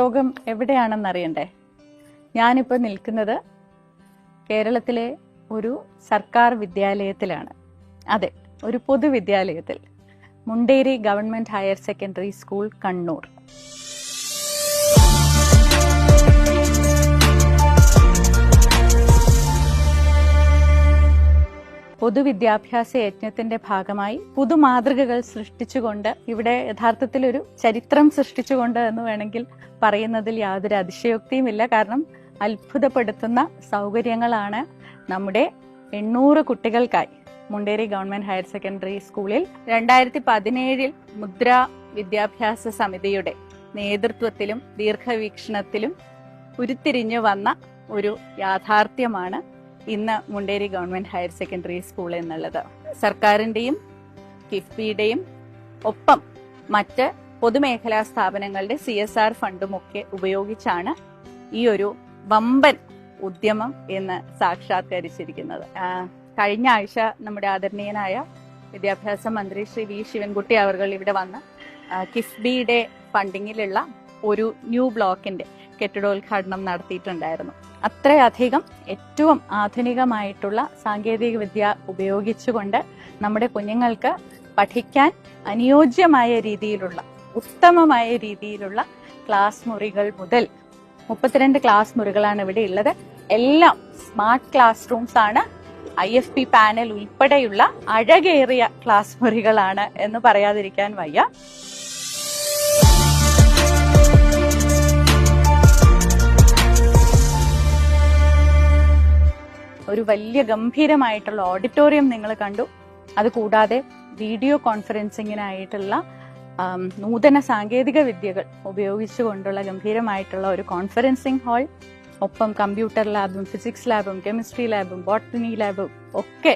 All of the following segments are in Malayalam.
ലോകം എവിടെയാണെന്നറിയണ്ടേ? ഞാനിപ്പോൾ നിൽക്കുന്നത് കേരളത്തിലെ ഒരു സർക്കാർ വിദ്യാലയത്തിലാണ്. അതെ, ഒരു പൊതുവിദ്യാലയത്തിൽ, Munderi government higher secondary school, Kannur. പൊതുവിദ്യാഭ്യാസ യജ്ഞത്തിന്റെ ഭാഗമായി പുതുമാതൃകകൾ സൃഷ്ടിച്ചുകൊണ്ട്, ഇവിടെ യഥാർത്ഥത്തിൽ ഒരു ചരിത്രം സൃഷ്ടിച്ചുകൊണ്ട് എന്ന് വേണമെങ്കിൽ പറയുന്നതിൽ യാതൊരു അതിശയോക്തിയുമില്ല. കാരണം അത്ഭുതപ്പെടുത്തുന്ന സൗകര്യങ്ങളാണ് നമ്മുടെ 800 കുട്ടികൾക്കായി മുണ്ടേരി ഗവൺമെന്റ് ഹയർ സെക്കൻഡറി സ്കൂളിൽ 2017 മുദ്ര വിദ്യാഭ്യാസ സമിതിയുടെ നേതൃത്വത്തിലും ദീർഘവീക്ഷണത്തിലും ഉരുത്തിരിഞ്ഞു വന്ന ഒരു യാഥാർത്ഥ്യമാണ് ഇന്ന് Munderi government higher secondary school എന്നുള്ളത്. സർക്കാരിന്റെയും കിഫ്ബിയുടെയും ഒപ്പം മറ്റ് പൊതുമേഖലാ സ്ഥാപനങ്ങളുടെ CSR ഫണ്ടുമൊക്കെ ഉപയോഗിച്ചാണ് ഈ ഒരു വമ്പൻ ഉദ്യമം എന്ന് സാക്ഷാത്കരിച്ചിരിക്കുന്നത്. കഴിഞ്ഞ ആഴ്ച നമ്മുടെ ആദരണീയനായ വിദ്യാഭ്യാസ മന്ത്രി ശ്രീ വി ശിവൻകുട്ടി അവർ ഇവിടെ വന്ന് കിഫ്ബിയുടെ ഫണ്ടിങ്ങിലുള്ള ഒരു ന്യൂ ബ്ലോക്കിന്റെ കെട്ടിടോദ്ഘാടനം നടത്തിയിട്ടുണ്ടായിരുന്നു. അത്രയധികം ഏറ്റവും ആധുനികമായിട്ടുള്ള സാങ്കേതിക വിദ്യ ഉപയോഗിച്ചുകൊണ്ട് നമ്മുടെ കുഞ്ഞുങ്ങൾക്ക് പഠിക്കാൻ അനുയോജ്യമായ രീതിയിലുള്ള, ഉത്തമമായ രീതിയിലുള്ള ക്ലാസ് മുറികൾ മുതൽ 32 ക്ലാസ് മുറികളാണ് ഇവിടെ ഉള്ളത്. എല്ലാം സ്മാർട്ട് ക്ലാസ് റൂംസ് ആണ്. IFP പാനൽ ഉൾപ്പെടെയുള്ള അഴകേറിയ ക്ലാസ് മുറികളാണ് എന്ന് പറയാതിരിക്കാൻ വയ്യ. ഒരു വലിയ ഗംഭീരമായിട്ടുള്ള ഓഡിറ്റോറിയം നിങ്ങൾ കണ്ടു. അതുകൂടാതെ വീഡിയോ കോൺഫറൻസിങ്ങിനായിട്ടുള്ള നൂതന സാങ്കേതിക വിദ്യകൾ ഉപയോഗിച്ചുകൊണ്ടുള്ള ഗംഭീരമായിട്ടുള്ള ഒരു കോൺഫറൻസിംഗ് ഹാൾ, ഒപ്പം കമ്പ്യൂട്ടർ ലാബും ഫിസിക്സ് ലാബും കെമിസ്ട്രി ലാബും ബോട്ടണി ലാബും ഒക്കെ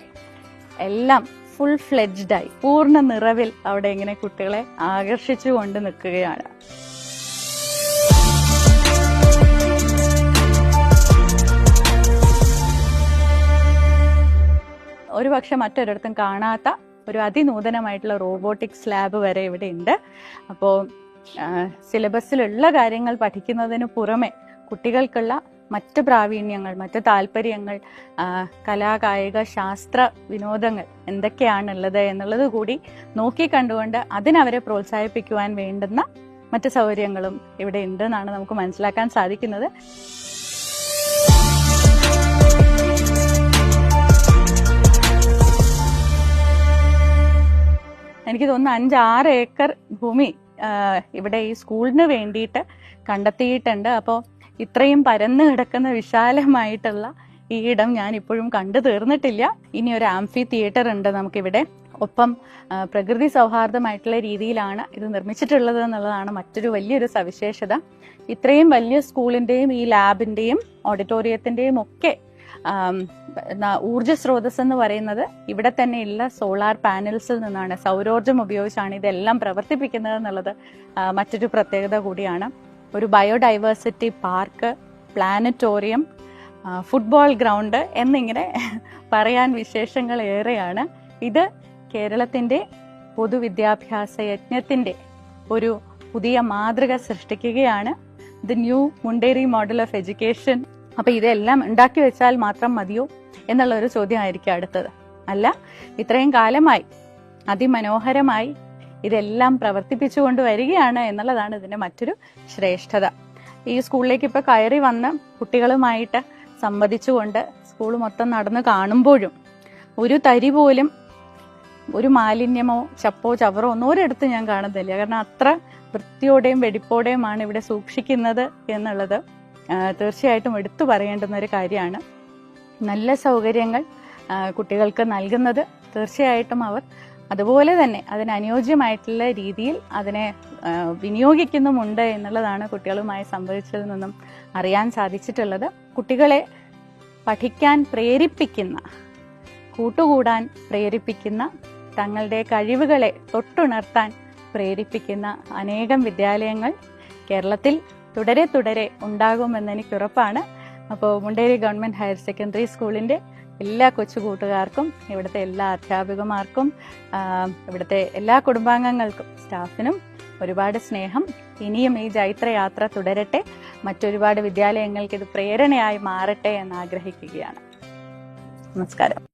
എല്ലാം ഫുൾ ഫ്ലെഡ്ജ്ഡായി പൂർണ്ണ നിറവിൽ അവിടെ ഇങ്ങനെ കുട്ടികളെ ആകർഷിച്ചുകൊണ്ട് നിൽക്കുകയാണ്. ഒരു പക്ഷെ മറ്റൊരിടത്തും കാണാത്ത ഒരു അതിനൂതനമായിട്ടുള്ള റോബോട്ടിക്സ് ലാബ് വരെ ഇവിടെ ഉണ്ട്. അപ്പോൾ സിലബസിലുള്ള കാര്യങ്ങൾ പഠിക്കുന്നതിന് പുറമെ കുട്ടികൾക്കുള്ള മറ്റ് പ്രാവീണ്യങ്ങൾ, മറ്റ് താല്പര്യങ്ങൾ, കലാ, കായിക, ശാസ്ത്ര വിനോദങ്ങൾ എന്തൊക്കെയാണുള്ളത് എന്നുള്ളത് കൂടി നോക്കിക്കണ്ടുകൊണ്ട് അതിനവരെ പ്രോത്സാഹിപ്പിക്കുവാൻ വേണ്ടുന്ന മറ്റ് സൗകര്യങ്ങളും ഇവിടെ ഉണ്ടെന്നാണ് നമുക്ക് മനസ്സിലാക്കാൻ സാധിക്കുന്നത്. എനിക്ക് തോന്നുന്നു 5-6 ഏക്കർ ഭൂമി ഇവിടെ ഈ സ്കൂളിന് വേണ്ടിയിട്ട് കണ്ടെത്തിയിട്ടുണ്ട്. അപ്പോൾ ഇത്രയും പരന്നു കിടക്കുന്ന വിശാലമായിട്ടുള്ള ഈ ഇടം ഞാൻ ഇപ്പോഴും കണ്ടു തീർന്നിട്ടില്ല. ഇനി ഒരു ആംഫി തിയേറ്റർ ഉണ്ട് നമുക്കിവിടെ. ഒപ്പം പ്രകൃതി സൗഹാർദ്ദമായിട്ടുള്ള രീതിയിലാണ് ഇത് നിർമ്മിച്ചിട്ടുള്ളത് എന്നുള്ളതാണ് മറ്റൊരു വലിയൊരു സവിശേഷത. ഇത്രയും വലിയ സ്കൂളിന്റെയും ഈ ലാബിന്റെയും ഓഡിറ്റോറിയത്തിന്റെയും ഒക്കെ ഊർജ്ജ സ്രോതസ് എന്ന് പറയുന്നത് ഇവിടെ തന്നെയുള്ള സോളാർ പാനൽസിൽ നിന്നാണ്, സൗരോർജ്ജം ഉപയോഗിച്ചാണ് ഇതെല്ലാം പ്രവർത്തിപ്പിക്കുന്നത് എന്നുള്ളത് മറ്റൊരു പ്രത്യേകത കൂടിയാണ്. ഒരു biodiversity park, planetarium, football ground എന്നിങ്ങനെ പറയാൻ വിശേഷങ്ങൾ ഏറെയാണ്. ഇത് കേരളത്തിന്റെ പൊതുവിദ്യാഭ്യാസ യജ്ഞത്തിന്റെ ഒരു പുതിയ മാതൃക സൃഷ്ടിക്കുകയാണ്. The new Munderi model of education. അപ്പൊ ഇതെല്ലാം ഉണ്ടാക്കി വെച്ചാൽ മാത്രം മതിയോ എന്നുള്ള ഒരു ചോദ്യമായിരിക്കും അടുത്തത്. അല്ല, ഇത്രയും കാലമായി അതിമനോഹരമായി ഇതെല്ലാം പ്രവർത്തിപ്പിച്ചുകൊണ്ട് വരികയാണ് എന്നുള്ളതാണ് ഇതിന്റെ മറ്റൊരു ശ്രേഷ്ഠത. ഈ സ്കൂളിലേക്ക് ഇപ്പൊ കയറി വന്ന് കുട്ടികളുമായിട്ട് സംവദിച്ചുകൊണ്ട് സ്കൂൾ മൊത്തം നടന്ന് കാണുമ്പോഴും ഒരു തരി പോലും ഒരു മാലിന്യമോ ചപ്പോ ചവറോ ഒന്നും ഒരിടത്ത് ഞാൻ കാണുന്നില്ല. കാരണം അത്ര വൃത്തിയോടെയും വെടിപ്പോടെയുമാണ് ഇവിടെ സൂക്ഷിക്കുന്നത് എന്നുള്ളത് തീർച്ചയായിട്ടും എടുത്തു പറയേണ്ടുന്ന ഒരു കാര്യമാണ്. നല്ല സൗകര്യങ്ങൾ കുട്ടികൾക്ക് നൽകുന്നത് തീർച്ചയായിട്ടും അവർ അതുപോലെ തന്നെ അതിനനുയോജ്യമായിട്ടുള്ള രീതിയിൽ അതിനെ വിനിയോഗിക്കുന്നുമുണ്ട് എന്നുള്ളതാണ് കുട്ടികളുമായി സംവദിച്ചതിൽ നിന്നും അറിയാൻ സാധിച്ചിട്ടുള്ളത്. കുട്ടികളെ പഠിക്കാൻ പ്രേരിപ്പിക്കുന്ന, കൂട്ടുകൂടാൻ പ്രേരിപ്പിക്കുന്ന, തങ്ങളുടെ കഴിവുകളെ തൊട്ടുണർത്താൻ പ്രേരിപ്പിക്കുന്ന അനേകം വിദ്യാലയങ്ങൾ കേരളത്തിൽ തുടരെ തുടരെ ഉണ്ടാകുമെന്ന് എനിക്ക് ഉറപ്പാണ്. അപ്പോൾ മുണ്ടേരി ഗവൺമെന്റ് ഹയർ സെക്കൻഡറി സ്കൂളിന്റെ എല്ലാ കൊച്ചു കൂട്ടുകാർക്കും, ഇവിടുത്തെ എല്ലാ അധ്യാപികമാർക്കും, ഇവിടുത്തെ എല്ലാ കുടുംബാംഗങ്ങൾക്കും, സ്റ്റാഫിനും ഒരുപാട് സ്നേഹം. ഇനിയും ഈ ജൈത്രയാത്ര തുടരട്ടെ, മറ്റൊരുപാട് വിദ്യാലയങ്ങൾക്ക് ഇത് പ്രേരണയായി മാറട്ടെ എന്ന് ആഗ്രഹിക്കുകയാണ്. നമസ്കാരം.